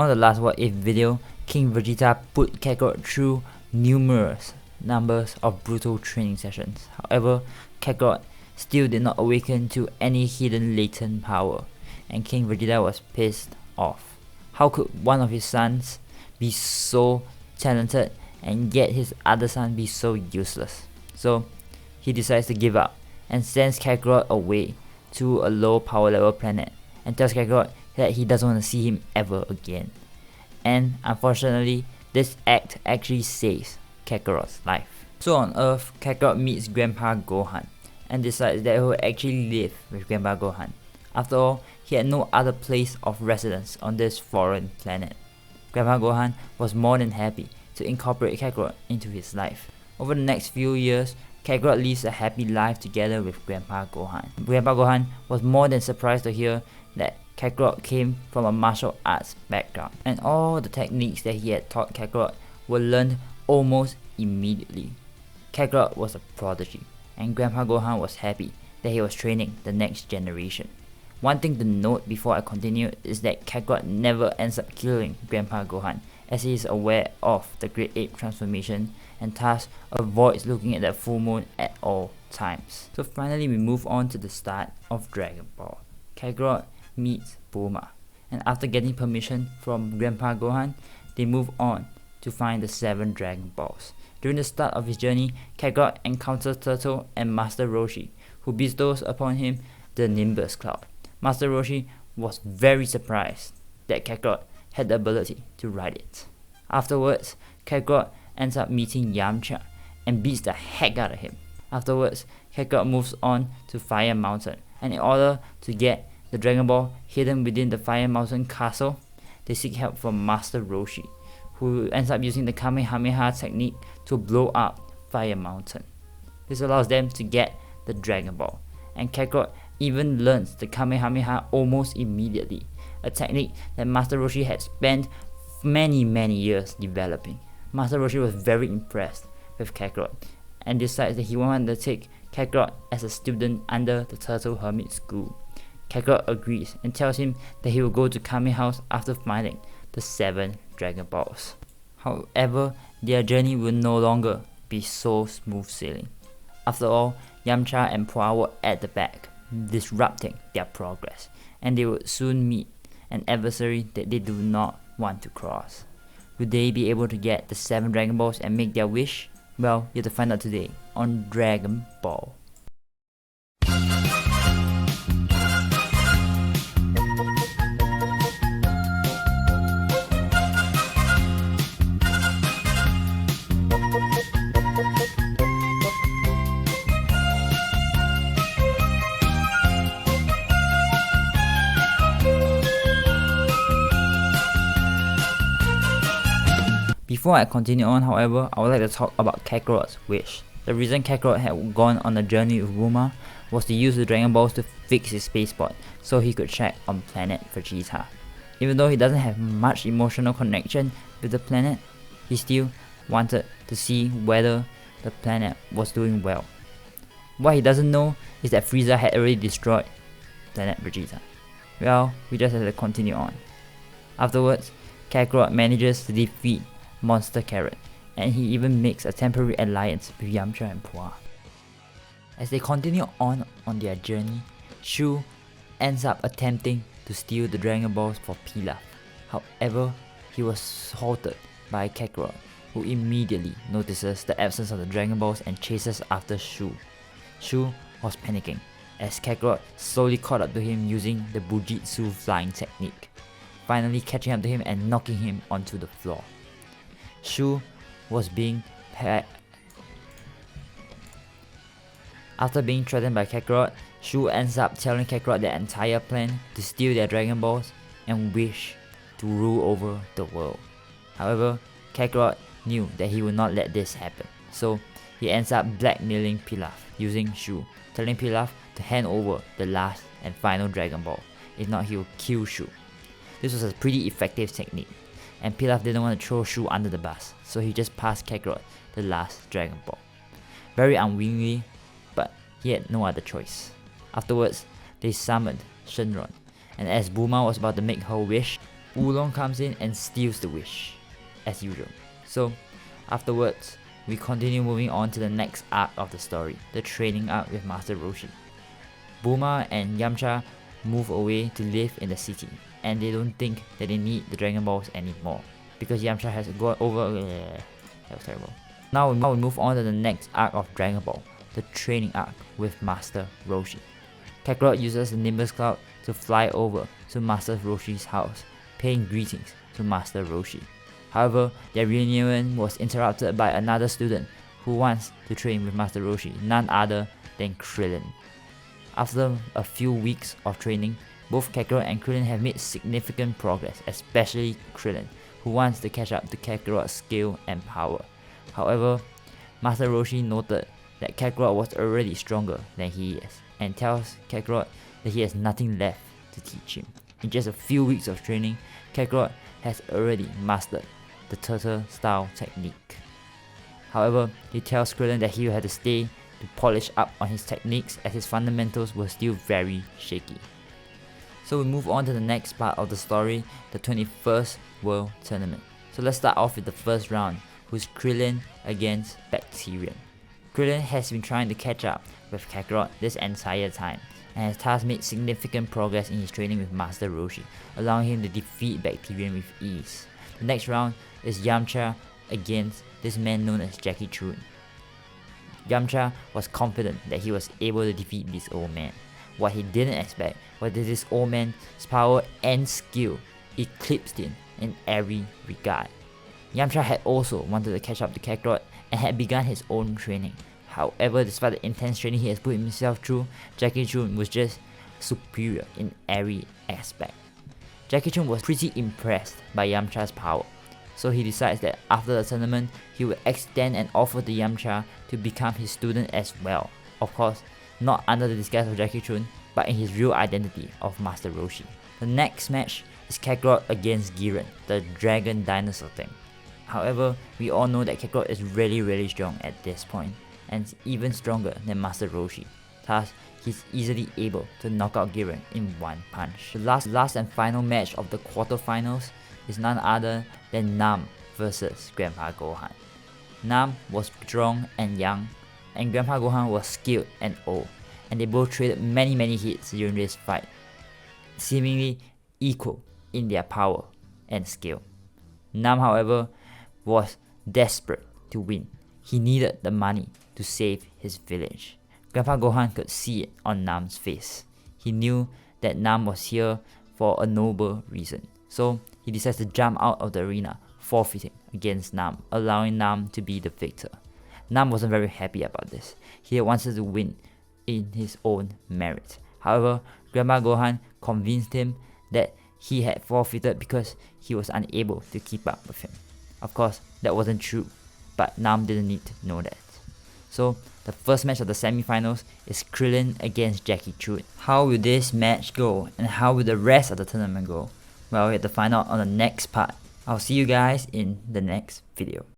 On the last What If video, King Vegeta put Kakarot through numerous numbers of brutal training sessions. However, Kakarot still did not awaken to any hidden latent power, and King Vegeta was pissed off. How could one of his sons be so talented and yet his other son be so useless? So he decides to give up and sends Kakarot away to a low power level planet and tells Kakarot that he doesn't want to see him ever again. And unfortunately, this act actually saves Kakarot's life. So on Earth, Kakarot meets Grandpa Gohan and decides that he will actually live with Grandpa Gohan. After all, he had no other place of residence on this foreign planet. Grandpa Gohan was more than happy to incorporate Kakarot into his life. Over the next few years, Kakarot lives a happy life together with Grandpa Gohan. Grandpa Gohan was more than surprised to hear that Kakarot came from a martial arts background, and all the techniques that he had taught Kakarot were learned almost immediately. Kakarot was a prodigy, and Grandpa Gohan was happy that he was training the next generation. One thing to note before I continue is that Kakarot never ends up killing Grandpa Gohan, as he is aware of the Great Ape transformation and thus avoids looking at the full moon at all times. So finally we move on to the start of Dragon Ball. Kakarot meets Bulma, and after getting permission from Grandpa Gohan, they move on to find the 7 Dragon Balls. During the start of his journey, Kakarot encounters Turtle and Master Roshi, who bestows upon him the Nimbus Cloud. Master Roshi was very surprised that Kakarot had the ability to ride it. Afterwards, Kakarot ends up meeting Yamcha and beats the heck out of him. Afterwards, Kakarot moves on to Fire Mountain, and in order to get the Dragon Ball hidden within the Fire Mountain castle, they seek help from Master Roshi, who ends up using the Kamehameha technique to blow up Fire Mountain. This allows them to get the Dragon Ball, and Kakarot even learns the Kamehameha almost immediately, a technique that Master Roshi had spent many years developing. Master Roshi was very impressed with Kakarot and decides that he wanted to take Kakarot as a student under the Turtle Hermit School. Kakarot agrees and tells him that he will go to Kame House after finding the 7 Dragon Balls. However, their journey will no longer be so smooth sailing. After all, Yamcha and Puar were at the back, disrupting their progress, and they would soon meet an adversary that they do not want to cross. Will they be able to get the 7 Dragon Balls and make their wish? Well, you have to find out today on Dragon Ball. Before I continue on, however, I would like to talk about Kakarot's wish. The reason Kakarot had gone on a journey with Bulma was to use the Dragon Balls to fix his spaceport so he could check on planet Vegeta. Even though he doesn't have much emotional connection with the planet, he still wanted to see whether the planet was doing well. What he doesn't know is that Frieza had already destroyed planet Vegeta. Well, we just have to continue on. Afterwards, Kakarot manages to defeat Monster Carrot, and he even makes a temporary alliance with Yamcha and Puar. As they continue on their journey, Shu ends up attempting to steal the Dragon Balls for Pilaf. However, he was halted by Kakarot, who immediately notices the absence of the Dragon Balls and chases after Shu. Shu was panicking as Kakarot slowly caught up to him using the Bujitsu flying technique, finally catching up to him and knocking him onto the floor. Shu was being After being threatened by Kakarot, Shu ends up telling Kakarot their entire plan to steal their Dragon Balls and wish to rule over the world. However, Kakarot knew that he would not let this happen, so he ends up blackmailing Pilaf using Shu, telling Pilaf to hand over the last and final Dragon Ball, if not he will kill Shu. This was a pretty effective technique, and Pilaf didn't want to throw Shu under the bus, so he just passed Kakarot the last Dragon Ball. Very unwillingly, but he had no other choice. Afterwards, they summoned Shenron, and as Bulma was about to make her wish, Oolong comes in and steals the wish, as usual. So, afterwards, we continue moving on to the next arc of the story, the training arc with Master Roshi. Bulma and Yamcha move away to live in the city, and they don't think that they need the Dragon Balls anymore, because Yamcha has gone over. That was terrible. Now we move on to the next arc of Dragon Ball, the training arc with Master Roshi. Kakarot uses the Nimbus Cloud to fly over to Master Roshi's house, paying greetings to Master Roshi. However, their reunion was interrupted by another student who wants to train with Master Roshi, none other than Krillin. After a few weeks of training, both Kakarot and Krillin have made significant progress, especially Krillin, who wants to catch up to Kakarot's skill and power. However, Master Roshi noted that Kakarot was already stronger than he is, and tells Kakarot that he has nothing left to teach him. In just a few weeks of training, Kakarot has already mastered the turtle style technique. However, he tells Krillin that he will have to stay to polish up on his techniques, as his fundamentals were still very shaky. So we move on to the next part of the story, the 21st World Tournament. So let's start off with the first round, who's Krillin against Bacterian. Krillin has been trying to catch up with Kakarot this entire time, and has thus made significant progress in his training with Master Roshi, allowing him to defeat Bacterian with ease. The next round is Yamcha against this man known as Jackie Chun. Yamcha was confident that he was able to defeat this old man. What he didn't expect was that this old man's power and skill eclipsed him in every regard. Yamcha had also wanted to catch up to Kakarot and had begun his own training. However, despite the intense training he has put himself through, Jackie Chun was just superior in every aspect. Jackie Chun was pretty impressed by Yamcha's power, so he decides that after the tournament, he will extend an offer to Yamcha to become his student as well. Of course, not under the disguise of Jackie Chun, but in his real identity of Master Roshi. The next match is Kakarot against Giran, the dragon dinosaur thing. However, we all know that Kakarot is really strong at this point, and even stronger than Master Roshi. Thus, he's easily able to knock out Giran in one punch. The last and final match of the quarterfinals is none other than Nam versus Grandpa Gohan. Nam was strong and young, and Grandpa Gohan was skilled and old, and they both traded many hits during this fight, seemingly equal in their power and skill. Nam, however, was desperate to win. He needed the money to save his village. Grandpa Gohan could see it on Nam's face. He knew that Nam was here for a noble reason, so he decides to jump out of the arena, forfeiting against Nam, allowing Nam to be the victor. Nam wasn't very happy about this. He wanted to win in his own merit. However, Grandpa Gohan convinced him that he had forfeited because he was unable to keep up with him. Of course, that wasn't true, but Nam didn't need to know that. So, the first match of the semi-finals is Krillin against Jackie Chun. How will this match go, and how will the rest of the tournament go? Well, we have to find out on the next part. I'll see you guys in the next video.